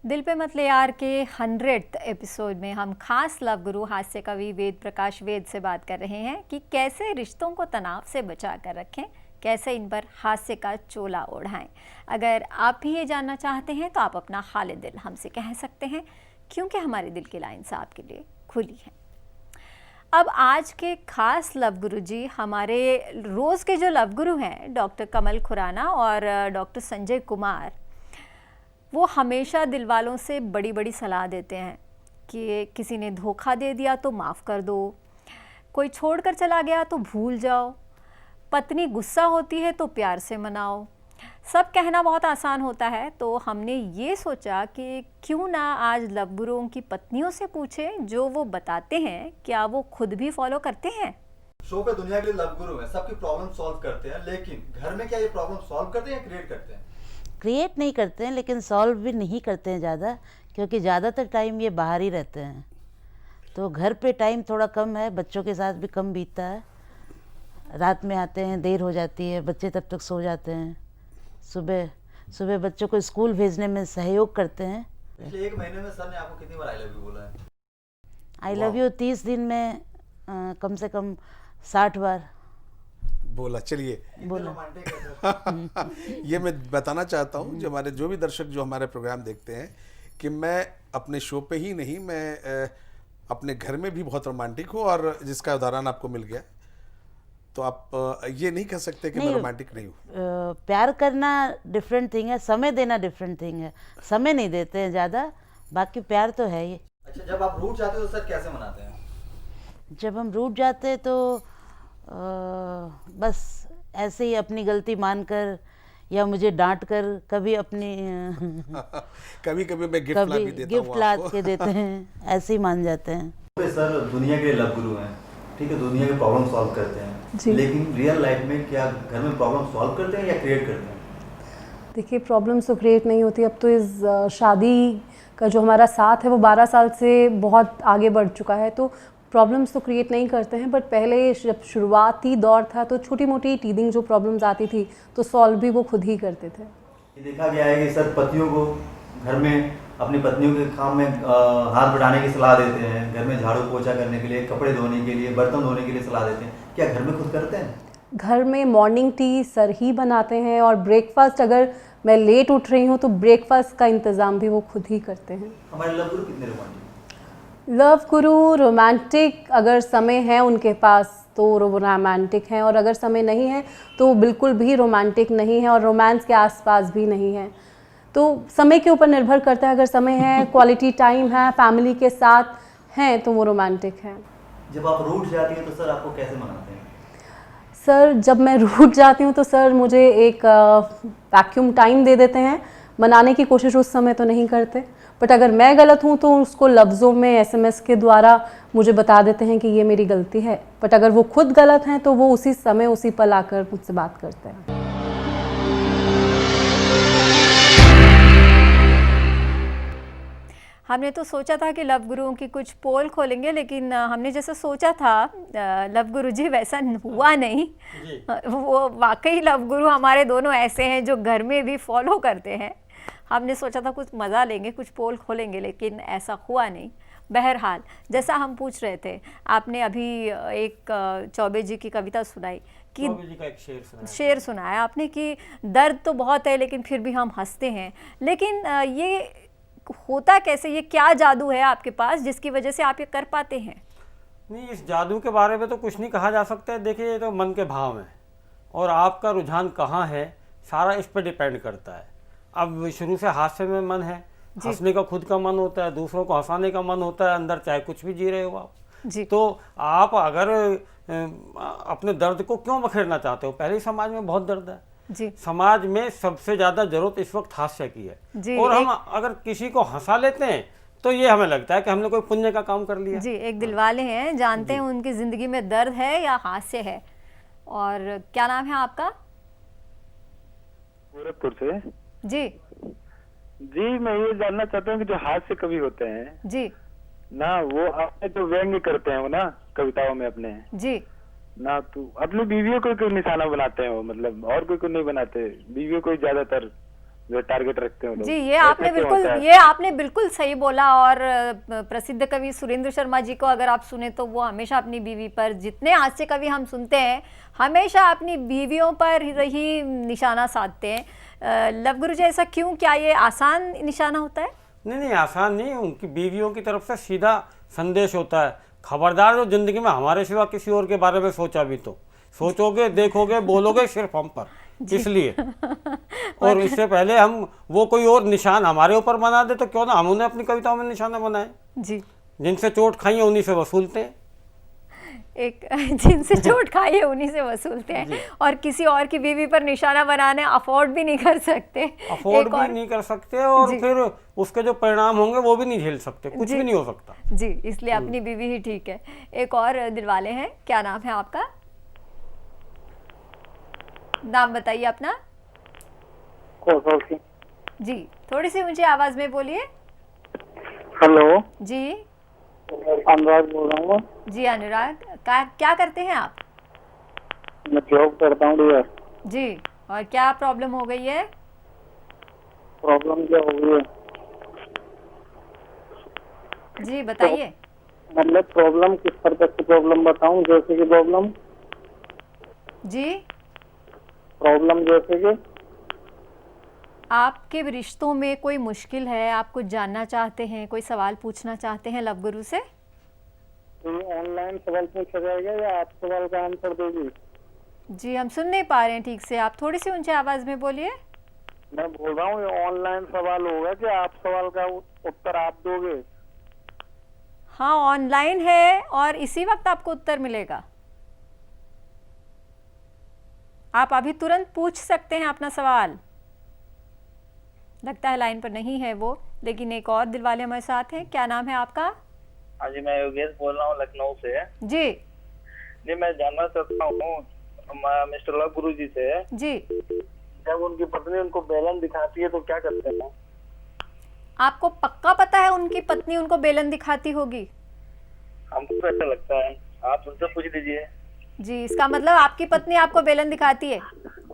दिल पे मत ले यार के 100th एपिसोड में हम खास लव गुरु हास्य कवि वेद प्रकाश वेद से बात कर रहे हैं कि कैसे रिश्तों को तनाव से बचा कर रखें, कैसे इन पर हास्य का चोला ओढ़ाएं। अगर आप भी ये जानना चाहते हैं तो आप अपना हाल दिल हमसे कह सकते हैं, क्योंकि हमारे दिल की लाइन्स आपके लिए खुली है। अब आज के खास लव गुरु जी हमारे रोज़ के जो लव गुरु हैं डॉक्टर कमल खुराना और डॉक्टर संजय कुमार, वो हमेशा दिल वालों से बड़ी बड़ी सलाह देते हैं कि किसी ने धोखा दे दिया तो माफ़ कर दो, कोई छोड़कर चला गया तो भूल जाओ, पत्नी गुस्सा होती है तो प्यार से मनाओ। सब कहना बहुत आसान होता है, तो हमने ये सोचा कि क्यों ना आज लव गुरुओं की पत्नियों से पूछें जो वो बताते हैं, क्या वो खुद भी फॉलो करते हैं। शो पे दुनिया के लिए लव गुरु हैं, सबकी प्रॉब्लम सॉल्व करते हैं, लेकिन घर में क्या ये प्रॉब्लम सॉल्व करते हैं या क्रिएट करते हैं? क्रिएट नहीं करते हैं, लेकिन सॉल्व भी नहीं करते हैं ज़्यादा, क्योंकि ज़्यादातर टाइम ये बाहर ही रहते हैं। तो घर पे टाइम थोड़ा कम है, बच्चों के साथ भी कम बीतता है। रात में आते हैं, देर हो जाती है, बच्चे तब तक सो जाते हैं। सुबह सुबह बच्चों को स्कूल भेजने में सहयोग करते हैं। पिछले एक महीने में सर ने आपको कितनी बार आई लव यू बोला है? आई लव यू 30 दिन में कम से कम 60 बार बोला। चलिए बोला। रोमांटिक है सर। ये मैं बताना चाहता हूँ जो भी दर्शक जो हमारे प्रोग्राम देखते हैं कि मैं अपने शो पे ही नहीं, मैं अपने घर में भी बहुत रोमांटिक हूँ, और जिसका उदाहरण आपको मिल गया। तो आप ये नहीं कह सकते कि मैं रोमांटिक नहीं हूँ। प्यार करना डिफरेंट थिंग है, समय देना डिफरेंट थिंग है। समय नहीं देते हैं ज़्यादा, बाकी प्यार तो है ही। अच्छा, जब आप रूठ जाते हो तो सर कैसे मनाते हैं? जब हम रूठ जाते हैं तो बस ऐसे ही अपनी गलती मानकर या मुझे डांट कर, कभी अपनी कभी कभी मैं गिफ्ट ला भी देता हूँ, गिफ्ट ला के देते हैं, ऐसे ही मान जाते हैं। तो सर दुनिया के लव गुरु हैं, ठीक है, दुनिया के प्रॉब्लम सॉल्व करते हैं, लेकिन रियल लाइफ में क्या घर में प्रॉब्लम सॉल्व करते हैं या क्रिएट करते हैं? देखिए, प्रॉब्लम्स तो क्रिएट नहीं होती। अब तो इस शादी का जो हमारा साथ है वो 12 साल से बहुत आगे बढ़ चुका है, तो प्रॉब्लम्स तो क्रिएट नहीं करते हैं। बट पहले जब शुरुआती दौर था तो छोटी मोटी टीदिंग जो प्रॉब्लम्स आती थी तो सॉल्व भी वो खुद ही करते थे। ये देखा गया है कि सर पतियों को घर में अपनी पत्नियों के काम में हाथ बढ़ाने की सलाह देते हैं, घर में झाड़ू पोछा करने के लिए, कपड़े धोने के लिए, बर्तन धोने के लिए सलाह देते हैं। क्या घर में खुद करते हैं? घर में मॉर्निंग टी सर ही बनाते हैं, और ब्रेकफास्ट अगर मैं लेट उठ रही हूँ तो ब्रेकफास्ट का इंतज़ाम भी वो खुद ही करते हैं। हमारे लव गुरु कितने रोमांटिक? लव गुरु रोमांटिक अगर समय है उनके पास तो रोमांटिक हैं, और अगर समय नहीं है तो वो बिल्कुल भी रोमांटिक नहीं है और रोमांस के आसपास भी नहीं है। तो समय के ऊपर निर्भर करता है। अगर समय है, क्वालिटी टाइम है, फैमिली के साथ हैं, तो वो रोमांटिक हैं। जब आप रूठ जाती हैं तो सर आपको कैसे मनाते हैं? सर जब मैं रूठ जाती हूँ तो सर मुझे एक वैक्यूम टाइम दे देते हैं। मनाने की कोशिश उस समय तो नहीं करते, बट अगर मैं गलत हूँ तो उसको लफ्ज़ों में SMS के द्वारा मुझे बता देते हैं कि ये मेरी गलती है। बट अगर वो खुद गलत हैं तो वो उसी समय उसी पल आकर मुझसे बात करते हैं। हमने तो सोचा था कि लव गुरुओं की कुछ पोल खोलेंगे, लेकिन हमने जैसा सोचा था लव गुरु जी वैसा हुआ नहीं। वो वाकई लव गुरु हमारे दोनों ऐसे हैं जो घर में भी फॉलो करते हैं। हमने सोचा था कुछ मज़ा लेंगे, कुछ पोल खोलेंगे, लेकिन ऐसा हुआ नहीं। बहरहाल जैसा हम पूछ रहे थे, आपने अभी एक चौबे जी की कविता सुनाई कि शेर सुनाया आपने कि दर्द तो बहुत है लेकिन फिर भी हम हंसते हैं। लेकिन ये होता कैसे, ये क्या जादू है आपके पास जिसकी वजह से आप ये कर पाते हैं? नहीं, इस जादू के बारे में तो कुछ नहीं कहा जा सकता है। देखिए, ये तो मन के भाव हैं और आपका रुझान कहाँ है, सारा इस पर डिपेंड करता है। अब शुरू से हास्य में मन है, हंसने का खुद का मन होता है, दूसरों को हंसाने का मन होता है, अंदर चाहे कुछ भी जी रहे हो आप जी। तो आप अगर अपने दर्द को क्यों बखेरना चाहते हो? पहले ही समाज में बहुत दर्द है जी। समाज में सबसे ज्यादा जरूरत इस वक्त हास्य की है, और हम अगर किसी को हंसा लेते हैं तो ये हमें लगता है कि हमने कोई पुण्य का काम कर लिया। जी, एक दिलवाले हैं, जानते हैं उनकी जिंदगी में दर्द है या हास्य है। और क्या नाम है आपका? गोरखपुर से। जी मैं ये जानना चाहता हूँ कि जो हास्य कवि होते हैं जी ना, वो आपने जो व्यंग्य करते हैं वो ना कविताओं में अपने जी ना, तो अपनी बीवियों को क्यों निशाना बनाते हैं वो? मतलब और कोई को नहीं बनाते, बीवियों को ही ज्यादातर जो टारगेट रखते हैं वो लोग। जी, ये आपने ऐसे क्यों बिल्कुल होता है? ये आपने बिल्कुल सही बोला। और प्रसिद्ध कवि सुरेंद्र शर्मा जी को अगर आप सुने तो वो हमेशा अपनी बीवी पर, जितने हास्य कवि हम सुनते हैं हमेशा अपनी बीवियों पर ही निशाना साधते हैं। लवगुरु जी, ऐसा क्यों? क्या ये आसान निशाना होता है? नहीं, आसान नहीं। उनकी बीवियों की तरफ से सीधा संदेश होता है, खबरदार जो जिंदगी में हमारे सिवा किसी और के बारे में सोचा भी तो सोचोगे, देखोगे, बोलोगे सिर्फ हम पर, इसलिए। और इससे पहले हम वो कोई और निशान हमारे ऊपर बना दे तो क्यों ना हम उन्हें अपनी कविताओं में निशाना बनाए। जी, जिनसे चोट खाई है उन्हीं से वसूलते हैं। एक जिनसे चोट खाई है उन्हीं से वसूलते हैं, और किसी और की बीवी पर निशाना बनाने अफोर्ड भी नहीं कर सकते। अफोर्ड एक भी और- नहीं कर सकते, और जी। फिर उसके जो परिणाम होंगे वो भी नहीं झेल सकते, कुछ जी। भी नहीं हो सकता। जी, इसलिए अपनी बीवी ही ठीक है। एक और दिलवाले हैं, क्या नाम है आपका? नाम बताइए अपना। कौशल सिंह। जी, थोड़ी सी ऊंची आवाज में बोलिए। हेलो, जी अनुराग बोल रहा हूँ। जी अनुराग, क्या करते हैं आप? मैं जॉब करता हूँ डियर। जी, और क्या प्रॉब्लम हो गई है? प्रॉब्लम क्या हो गई है? जी बताइए। मतलब प्रॉब्लम किस प्रकार की प्रॉब्लम बताऊं? जैसे कि जी, प्रॉब्लम जैसे कि आपके रिश्तों में कोई मुश्किल है, आप कुछ जानना चाहते हैं, कोई सवाल पूछना चाहते हैं लवगुरु से? ऑनलाइन सवाल पूछा जाएगा या आप सवाल का आंसर दोगी? जी, हम सुन नहीं पा रहे हैं ठीक से, आप थोड़ी सी ऊंची आवाज में बोलिए। मैं बोल रहा हूँ ये ऑनलाइन सवाल होगा कि आप सवाल का उत्तर आप दोगे? हाँ, ऑनलाइन है और इसी वक्त आपको उत्तर मिलेगा। आप अभी तुरंत पूछ सकते हैं अपना सवाल। लगता है लाइन पर नहीं है वो, लेकिन एक और दिलवाले हमारे साथ हैं। क्या नाम है आपका? हाँ जी, मैं योगेश बोल रहा हूँ लखनऊ से। जी जी, मैं जानना चाहता हूँ मिस्टर लवगुरु जी से, जी, जब उनकी पत्नी उनको बेलन दिखाती है तो क्या करते हैं? आपको पक्का पता है उनकी पत्नी उनको बेलन दिखाती होगी? हमको तो ऐसा लगता है, आप उनसे पूछ लीजिए। जी, इसका मतलब आपकी पत्नी आपको बेलन दिखाती है?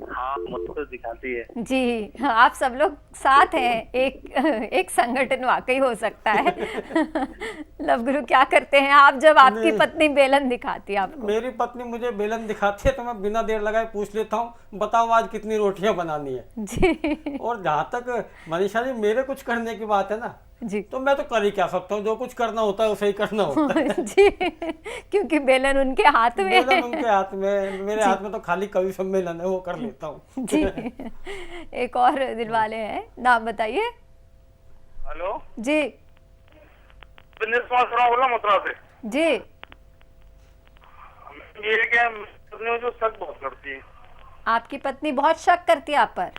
हाँ, मुझको तो दिखाती है। जी, आप सब लोग साथ हैं, एक संगठन वाकई हो सकता है। लवगुरु, क्या करते हैं आप जब आपकी नहीं। पत्नी बेलन दिखाती है आपको? मेरी पत्नी मुझे बेलन दिखाती है तो मैं बिना देर लगाए पूछ लेता हूँ, बताओ आज कितनी रोटियां बनानी है। जी और जहाँ तक मनीषा जी मेरे कुछ करने की बात है ना, जी तो मैं तो कर ही क्या सकता हूँ, जो कुछ करना होता है उसे ही करना होता है। जी, क्योंकि बेलन उनके हाथ में बेलन है। उनके हाथ में, मेरे हाथ में तो खाली कवि सम्मेलन है, वो कर लेता हूँ। जी, एक और दिलवाले हैं, नाम बताइए। हेलो, जी बोल रहा मथुरा से। जी, ये क्या पत्नी जो शक बहुत करती है। आपकी पत्नी बहुत शक करती है आप पर।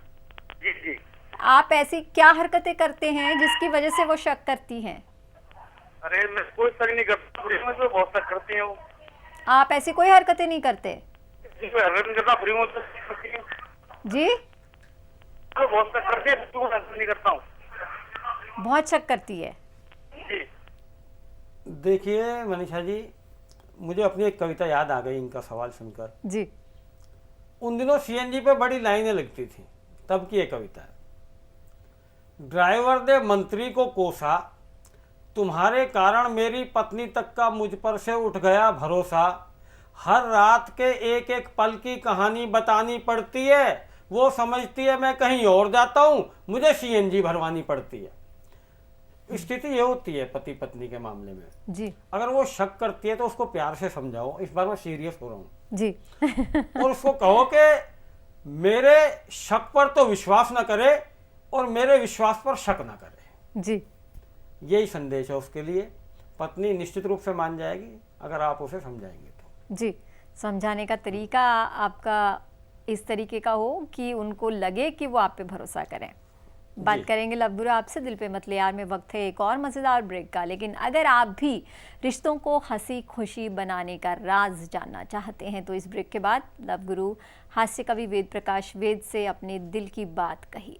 जी जी। आप ऐसी क्या हरकतें करते हैं जिसकी वजह से वो शक करती हैं? अरे मैं कोई शक नहीं करता, मैं तो बहुत शक करती है वो। आप ऐसी कोई हरकतें नहीं करते? जी, मैं हरकत नहीं करता, फ्री में तो करती है। जी, तो बहुत शक करती है, तो मैं हरकत नहीं करता हूँ। बहुत शक करती है। जी। देखिए मनीषा जी, मुझे अपनी एक कविता याद आ गई इनका सवाल सुनकर। जी उन दिनों सीएनजी पे बड़ी लाइनें लगती थी, तब की एक कविता है। ड्राइवर ने मंत्री को कोसा, तुम्हारे कारण मेरी पत्नी तक का मुझ पर से उठ गया भरोसा। हर रात के एक एक पल की कहानी बतानी पड़ती है, वो समझती है मैं कहीं और जाता हूँ, मुझे सीएनजी भरवानी पड़ती है। स्थिति ये होती है पति पत्नी के मामले में। जी अगर वो शक करती है तो उसको प्यार से समझाओ, इस बार मैं सीरियस हो रहा हूँ, जी और उसको कहो कि मेरे शक पर तो विश्वास न करे और मेरे विश्वास पर शक न करे। जी यही संदेश है उसके लिए। पत्नी निश्चित रूप से मान जाएगी अगर आप उसे समझाएंगे तो। जी, समझाने का तरीका आपका इस तरीके का हो कि उनको लगे कि वो आप पे भरोसा करें। बात जी। करेंगे लवगुरु आपसे दिल पे मत ले यार में। वक्त है एक और मज़ेदार ब्रेक का, लेकिन अगर आप भी रिश्तों को हंसी खुशी बनाने का राज जानना चाहते हैं तो इस ब्रेक के बाद लवगुरु हास्य कवि वेद प्रकाश वेद से अपने दिल की बात कही।